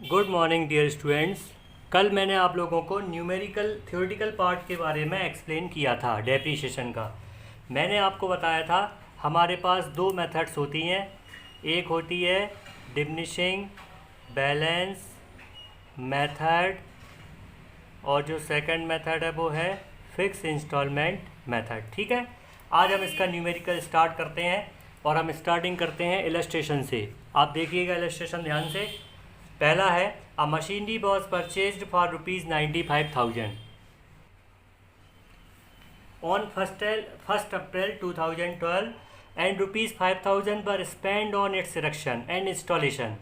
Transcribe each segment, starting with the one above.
Good morning dear students. कल मैंने आप लोगों को न्यूमेरिकल थ्योरेटिकल पार्ट के बारे में एक्सप्लेन किया था डेप्रीशिएशन का। मैंने आपको बताया था हमारे पास दो मेथड्स होती हैं। एक होती है डिमिनिशिंग बैलेंस मेथड और जो सेकंड मेथड है वो है फिक्स इंस्टॉलमेंट मेथड। ठीक है, आज हम इसका न्यूमेरिकल स्टार्ट करते हैं और हम स्टार्टिंग करते हैं इलस्ट्रेशन से। आप देखिएगा इलस्ट्रेशन ध्यान से। पहला है अ machinery was purchased for ₹95,000 on first April 2012 and ₹5,000 were spend on it's erection and installation.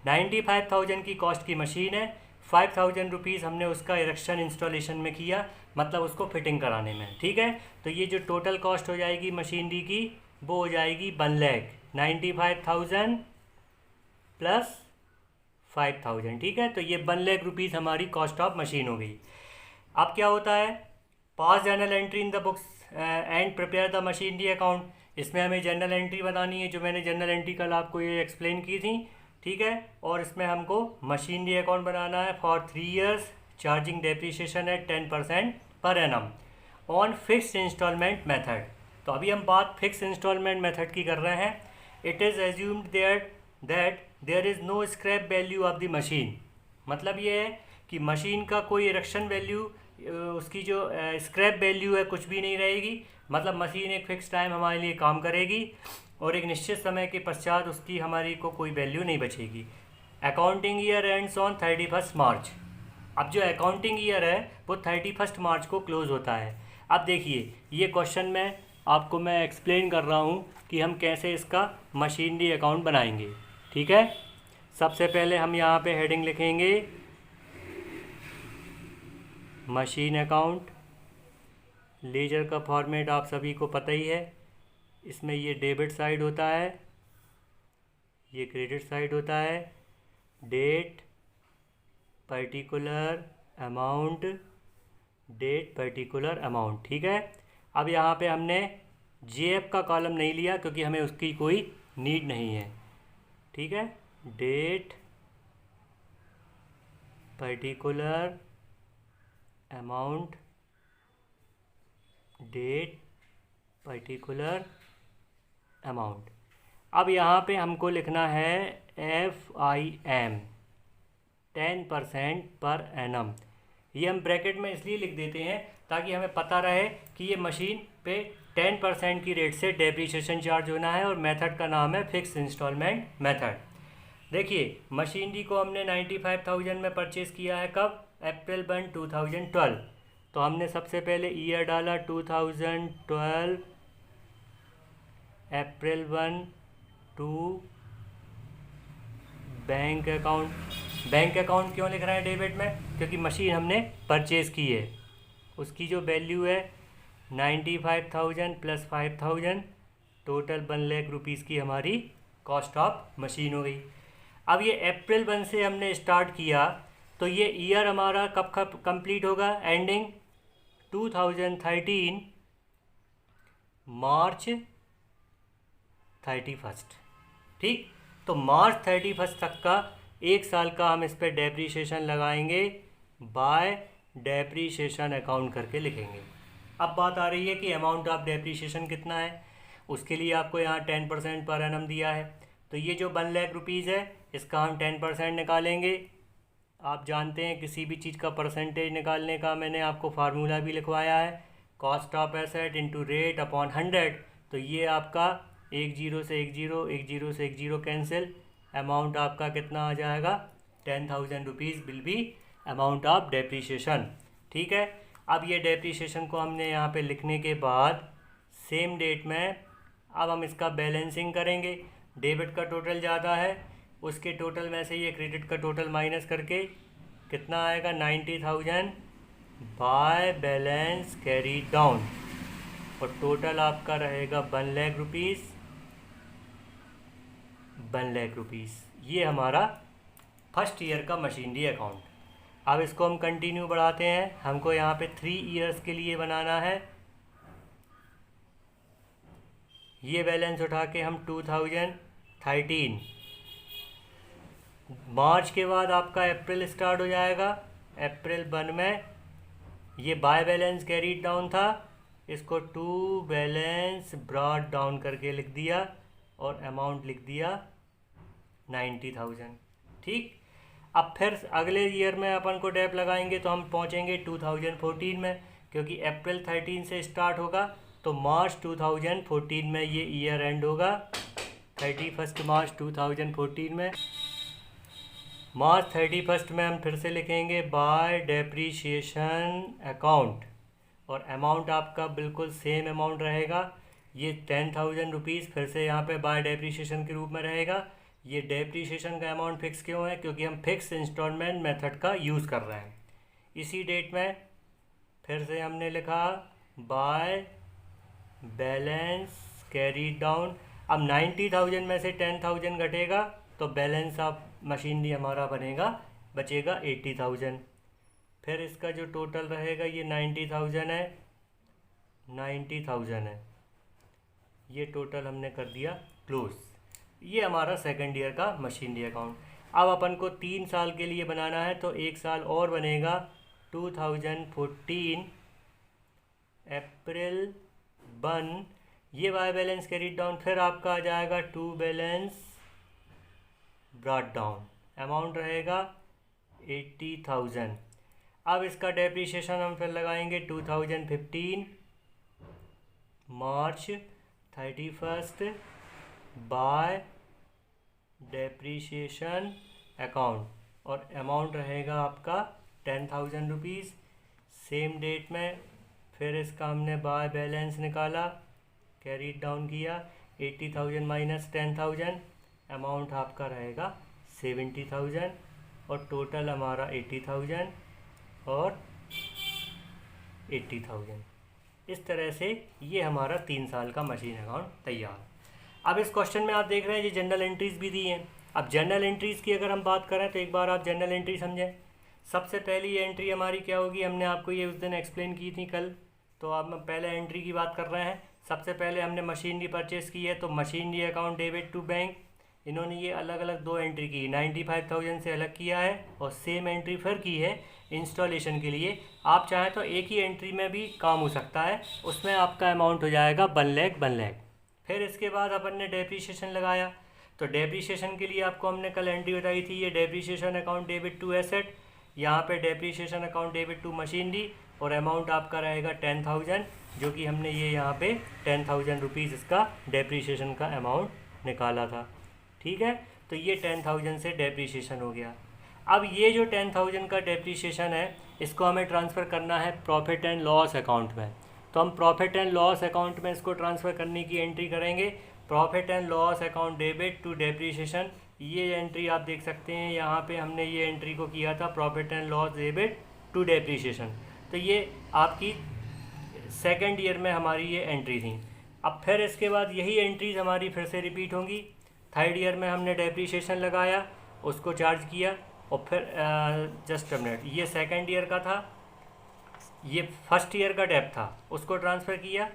95,000 की कॉस्ट की मशीन है, 5,000 रुपीज़ हमने उसका इरेक्शन इंस्टॉलेशन में किया, मतलब उसको फिटिंग कराने में। ठीक है, तो ये जो टोटल कॉस्ट हो जाएगी मशीनरी की वो हो जाएगी 1,00,000, 95,000 प्लस 5,000। ठीक है, तो ये 1,00,000 रुपीज़ हमारी कॉस्ट ऑफ मशीन हो गई। अब क्या होता है, पास journal entry in the books and prepare the machinery account. इसमें हमें जर्नल एंट्री बनानी है, जो मैंने जर्नल एंट्री कल आपको ये एक्सप्लेन की थी। ठीक है, और इसमें हमको मशीनरी अकाउंट बनाना है फॉर 3 ईयर्स, चार्जिंग डेप्रीशिएशन है 10% पर annum on fixed installment method. तो अभी हम बात फिक्स इंस्टॉलमेंट मेथड की कर रहे हैं। It is assumed that there is no scrap value of the machine. मतलब ये है कि मशीन का कोई इरेक्शन वैल्यू, उसकी जो स्क्रैप वैल्यू है कुछ भी नहीं रहेगी। मतलब मशीन एक फिक्स टाइम हमारे लिए काम करेगी और एक निश्चित समय के पश्चात उसकी हमारी को कोई वैल्यू नहीं बचेगी। अकाउंटिंग ईयर एंड्स ऑन 31 मार्च। अब जो अकाउंटिंग ईयर है वो 31 मार्च को क्लोज होता है। अब देखिए ये क्वेश्चन में आपको मैं एक्सप्लेन कर रहा हूँ कि हम कैसे इसका मशीनरी अकाउंट बनाएंगे। ठीक है, सबसे पहले हम यहाँ पे हेडिंग लिखेंगे मशीन अकाउंट। लेजर का फॉर्मेट आप सभी को पता ही है। इसमें ये डेबिट साइड होता है, ये क्रेडिट साइड होता है। Date particular amount, date particular amount. ठीक है, अब यहाँ पे हमने जेएफ का कॉलम नहीं लिया क्योंकि हमें उसकी कोई नीड नहीं है। ठीक है, date particular amount, date particular amount. अब यहाँ पे हमको लिखना है FIM 10% पर एनम। ये हम ब्रैकेट में इसलिए लिख देते हैं ताकि हमें पता रहे कि ये मशीन पे 10% की रेट से डेप्रीशिएशन चार्ज होना है और मेथड का नाम है फिक्स इंस्टॉलमेंट मेथड। देखिए मशीनरी को हमने 95,000 में परचेज़ किया है, कब? अप्रैल 1, 2012। तो हमने सबसे पहले ईयर डाला 2012 April 1 to bank account. Bank account क्यों लिख रहे हैं डेबिट में? क्योंकि मशीन हमने परचेज़ की है, उसकी जो वैल्यू है 95,000 प्लस 5,000, टोटल 1,00,000 रुपीज़ की हमारी कॉस्ट ऑफ मशीन हो गई। अब ये अप्रैल 1 से हमने स्टार्ट किया तो ये ईयर हमारा कब कब कंप्लीट होगा? एंडिंग 2013 मार्च 31। ठीक, तो मार्च 31 तक का एक साल का हम इस पर डेप्रीशिएशन लगाएंगे, बाय डेप्रीशिएशन अकाउंट करके लिखेंगे। अब बात आ रही है कि अमाउंट ऑफ डेप्रीशिएशन कितना है। उसके लिए आपको यहाँ 10% पर एनम दिया है, तो ये जो 1,00,000 रुपीज़ है इसका हम 10% निकालेंगे। आप जानते हैं किसी भी चीज़ का परसेंटेज निकालने का मैंने आपको फार्मूला भी लिखवाया है, cost of asset into rate upon 100। तो ये आपका एक जीरो से एक जीरो, एक जीरो से एक जीरो कैंसिल, अमाउंट आपका कितना आ जाएगा? 10,000 rupees will be amount of depreciation. ठीक है, अब ये डेप्रीशिएशन को हमने यहाँ पे लिखने के बाद सेम डेट में अब हम इसका बैलेंसिंग करेंगे। डेबिट का टोटल ज़्यादा है, उसके टोटल में से ये क्रेडिट का टोटल माइनस करके कितना आएगा? 90,000 बाय बैलेंस कैरी डाउन, और टोटल आपका रहेगा 1,00,000 रुपीज़, 1,00,000 रुपीज़। ये हमारा फर्स्ट ईयर का मशीनरी अकाउंट। अब इसको हम कंटिन्यू बढ़ाते हैं, हमको यहाँ पे 3 ईयर्स के लिए बनाना है। ये बैलेंस उठा के हम 2013 मार्च के बाद आपका अप्रैल स्टार्ट हो जाएगा। अप्रैल 1 में ये बाय बैलेंस कैरीड डाउन था, इसको टू बैलेंस ब्रॉट डाउन करके लिख दिया और अमाउंट लिख दिया 90,000। ठीक, अब फिर अगले ईयर में अपन को डेप लगाएंगे तो हम पहुंचेंगे 2014 में, क्योंकि अप्रैल 13 से स्टार्ट होगा तो मार्च 2014 में ये ईयर एंड होगा। 31 मार्च 2014 में, मार्च 31 में हम फिर से लिखेंगे बाय डेप्रीशिएशन अकाउंट, और अमाउंट आपका बिल्कुल सेम अमाउंट रहेगा। ये 10,000 रुपीज़ फिर से यहाँ पे बाय डेप्रीशिएशन के रूप में रहेगा। ये डेप्रीशिएशन का अमाउंट फिक्स क्यों है? क्योंकि हम फिक्स इंस्टॉलमेंट मेथड का यूज़ कर रहे हैं। इसी डेट में फिर से हमने लिखा बाय बैलेंस कैरीड डाउन। अब 90,000 में से 10,000 घटेगा तो बैलेंस ऑफ मशीनरी हमारा बचेगा 80,000। फिर इसका जो टोटल रहेगा ये 90,000 है, 90,000 है, ये टोटल हमने कर दिया क्लोज। ये हमारा सेकंड ईयर का मशीनरी अकाउंट। अब अपन को 3 साल के लिए बनाना है तो 1 साल और बनेगा। 2014 अप्रैल 1 ये बाय बैलेंस कैरीड डाउन, फिर आपका आ जाएगा to balance brought down, amount रहेगा 80,000। अब इसका डेप्रीशिएशन हम फिर लगाएंगे 2015 मार्च 31 बाय डेप्रीशिएशन अकाउंट, और अमाउंट रहेगा आपका 10,000 रुपीज़। सेम डेट में फिर इसका हमने बाय बैलेंस निकाला, कैरीड डाउन किया, 80,000 माइनस 10,000, अमाउंट आपका रहेगा 70,000, और टोटल हमारा 80,000 और 80,000। इस तरह से ये हमारा 3 साल का मशीन अकाउंट तैयार। अब इस क्वेश्चन में आप देख रहे हैं ये जनरल एंट्रीज भी दी हैं। अब जनरल एंट्रीज़ की अगर हम बात करें तो एक बार आप जनरल एंट्री समझें। सबसे पहली एंट्री हमारी क्या होगी, हमने आपको ये उस दिन एक्सप्लेन की थी कल, तो अब हम पहले एंट्री की बात कर रहे हैं। सबसे पहले हमने मशीनरी परचेज़ की है तो machinery account debit to bank, इन्होंने ये अलग अलग 2 एंट्री की, 95,000 से अलग किया है और सेम एंट्री फिर की है इंस्टॉलेशन के लिए। आप चाहें तो एक ही एंट्री में भी काम हो सकता है, उसमें आपका अमाउंट हो जाएगा 1 लाख। फिर इसके बाद अपन ने डेप्रीशिएशन लगाया, तो डेप्रीशिएशन के लिए आपको हमने कल एंट्री बताई थी, ये depreciation account debit to asset, यहाँ पे depreciation account debit to machinery, और अमाउंट आपका रहेगा 10,000, जो कि हमने ये यहाँ पे 10,000 रुपीज़ इसका डेप्रीशिएशन का अमाउंट निकाला था। ठीक है, तो ये 10,000 से डेप्रीशिएशन हो गया। अब ये जो 10,000 का डेप्रीशिएशन है इसको हमें ट्रांसफ़र करना है प्रॉफिट एंड लॉस अकाउंट में, तो हम प्रॉफिट एंड लॉस अकाउंट में इसको ट्रांसफ़र करने की एंट्री करेंगे। Profit and loss account debit to depreciation, ये एंट्री आप देख सकते हैं, यहाँ पे हमने ये एंट्री को किया था profit and loss debit to depreciation, तो ये आपकी सेकेंड ईयर में हमारी ये एंट्री थी। अब फिर इसके बाद यही एंट्रीज हमारी फिर से रिपीट होंगी। थर्ड ईयर में हमने डेप्रीशिएशन लगाया, उसको चार्ज किया, और फिर जस्ट अ मिनट, ये सेकेंड ईयर का था, ये फर्स्ट ईयर का डेप था उसको ट्रांसफ़र किया,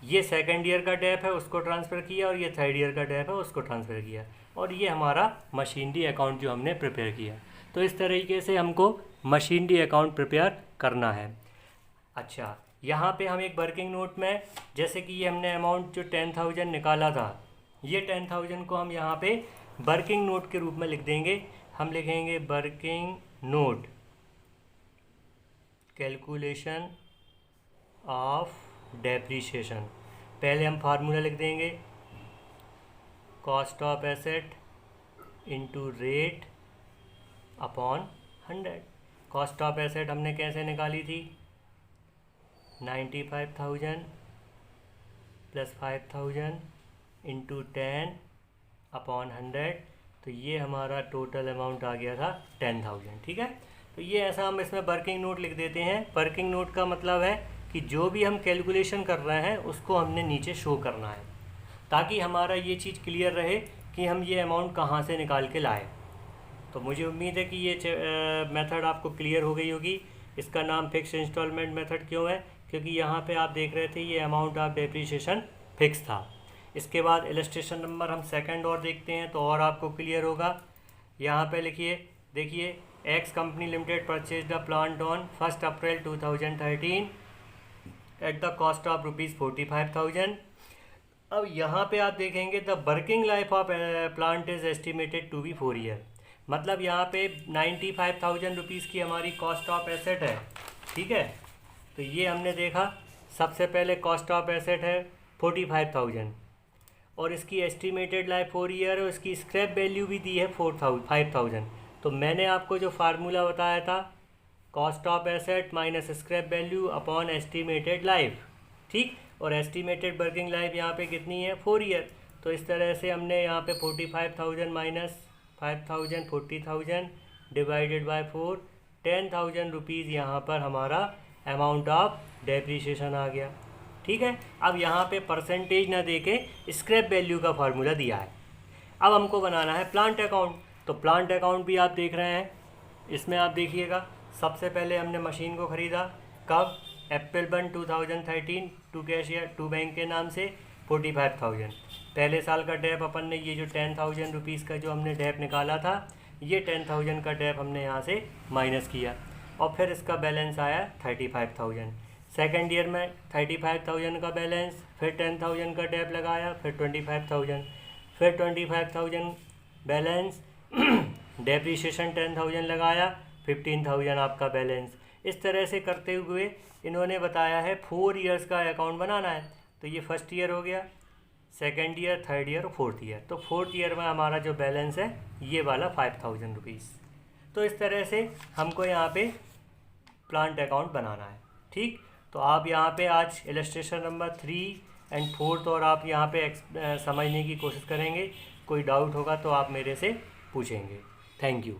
ये सेकेंड ईयर का डेप है उसको ट्रांसफ़र किया, और ये थर्ड ईयर का डेप है उसको ट्रांसफ़र किया, और ये हमारा मशीनरी अकाउंट जो हमने प्रिपेयर किया। तो इस तरीके से हमको मशीनरी अकाउंट प्रिपेयर करना है। अच्छा, यहाँ पे हम एक वर्किंग नोट में, जैसे कि ये हमने अमाउंट जो 10,000 निकाला था, ये 10,000 को हम यहाँ पे वर्किंग नोट के रूप में लिख देंगे। हम लिखेंगे working note calculation of depreciation. पहले हम फार्मूला लिख देंगे, cost of asset into rate upon 100। Cost of asset हमने कैसे निकाली थी, 95,000 प्लस 5,000 इंटू 10 अपॉन 100, तो ये हमारा टोटल अमाउंट आ गया था 10,000। ठीक है, तो ये ऐसा हम इसमें वर्किंग नोट लिख देते हैं। वर्किंग नोट का मतलब है कि जो भी हम कैलकुलेशन कर रहे हैं उसको हमने नीचे शो करना है, ताकि हमारा ये चीज़ क्लियर रहे कि हम ये अमाउंट कहाँ से निकाल के लाए। तो मुझे उम्मीद है कि ये मेथड आपको क्लियर हो गई होगी। इसका नाम फिक्स इंस्टॉलमेंट मेथड क्यों है, क्योंकि यहाँ पे आप देख रहे थे ये अमाउंट ऑफ डेप्रीशिएशन फिक्स था। इसके बाद इलस्ट्रेशन नंबर हम सेकंड और देखते हैं तो और आपको क्लियर होगा। यहाँ पे लिखिए, देखिए X company limited purchase the plant on 1 April 2013 at the cost of ₹45,000। अब यहाँ पे आप देखेंगे the working life of plant is estimated to be 4 year. मतलब यहाँ पे 95,000 रुपीज़ की हमारी कॉस्ट ऑफ एसेट है, ठीक है। तो ये हमने देखा, सबसे पहले कॉस्ट ऑफ एसेट है 45,000 और इसकी एस्टिमेटेड लाइफ 4 ईयर और इसकी स्क्रैप वैल्यू भी दी है 5,000। तो मैंने आपको जो फार्मूला बताया था, cost of asset minus scrap value upon estimated life, ठीक। और एस्टिमेटेड वर्किंग लाइफ यहाँ पे कितनी है, 4 ईयर। तो इस तरह से हमने यहाँ पे 45,000 माइनस 5,000 40,000 डिवाइडेड बाय 4 10,000 रुपीज़ यहाँ पर हमारा अमाउंट ऑफ डेप्रीशिएशन आ गया, ठीक है। अब यहाँ पे परसेंटेज ना दे के स्क्रैप वैल्यू का फार्मूला दिया है। अब हमको बनाना है प्लांट अकाउंट। तो प्लांट अकाउंट भी आप देख रहे हैं, इसमें आप देखिएगा सबसे पहले हमने मशीन को ख़रीदा कब, अप्रैल 1 2013 टू कैश या टू बैंक के नाम से 45,000। पहले साल का डैप अपन ने ये जो 10,000 रुपीज़ का जो हमने डैप निकाला था, ये 10,000 का डैप हमने यहाँ से माइनस किया और फिर इसका बैलेंस आया 35,000। सेकेंड ईयर में 35,000 का बैलेंस, फिर 10,000 का डैप लगाया, फिर 25,000, फिर 25,000 बैलेंस डेप्रीशिएशन 10,000 लगाया, 15,000 आपका बैलेंस। इस तरह से करते हुए इन्होंने बताया है 4 ईयर्स का अकाउंट बनाना है। तो ये फर्स्ट ईयर हो गया, सेकेंड ईयर, थर्ड ईयर और फोर्थ ईयर। तो फोर्थ ईयर में हमारा जो बैलेंस है ये वाला 5,000 रुपीज़। तो इस तरह से हमको यहाँ पे प्लांट अकाउंट बनाना है, ठीक। तो आप यहाँ पे आज इलस्ट्रेशन नंबर 3 एंड 4 और आप यहाँ पे समझने की कोशिश करेंगे। कोई डाउट होगा तो आप मेरे से पूछेंगे। Thank you.